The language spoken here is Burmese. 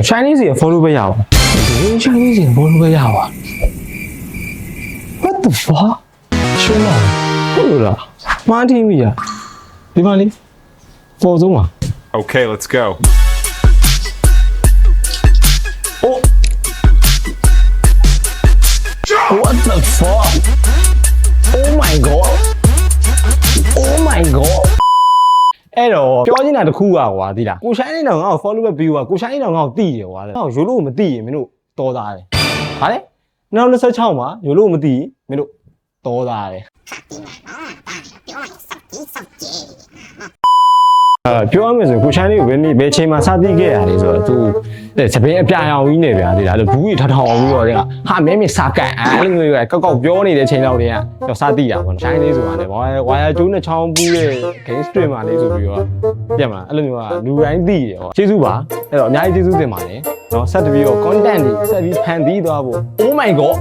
Chinese 也 follow 不了啊 ，Chinese 也 follow 不了啊。What the fuck？ 天哪，够了，马天米啊，对吧你？高中啊。 Okay, let's go. 哦 ，What the fuck？Oh my god！Oh my god！ အဲ့တော့ပြောချင်တာတစ်ခုอ่ะကွာသိလားကိုရှိုင်းနေတော့ငါ့ကို follow back ပြီးကွာကိုရှိုင်းနေတော့ငါ့ကိုတိတယ်ကွာငါ့ကိုရိုးလို့မတိရင်မင်းတို့တော်သားတယ်ဟာလေ2026မှာရိုးလို့မတိရင်မင်းတို့တော်သားတယ်ပြောရမယ်ဆိုကိုရှိုင်းလေးကိုဘယ်ချိန်မှာစတိခဲ့ရတယ်ဆိုတော့သူစပင်းအပြာရောင်ကြီးနေဗျာသိလားအဲ့လိုဘူးကြီးထထောင်ပြီးတော့ဟာမဲမဲစာကန်အဲ့လိုမျိုးကောက်ပြောနေတဲ့ချိန်လောက်တည်းကတော့စတိတာပေါ့ရှိုင်းလေးဆိုတာလေဝါယာကျိုးနဲ့ချောင်းပူးတဲ့ game stream မှာလေးဆိုပြီးတော့ပြတ်မှာအဲ့လိုမျိုးကလူတိုင်းသိတယ်ပေါ့ကျေးဇူးပါအဲ့တော့အများကြီးကျေးဇူးတင်ပါတယ်နော်ဆက်တပြီးတော့ content တွေဆက်ပြီးဖန်တီးသွားဖို့ Oh my god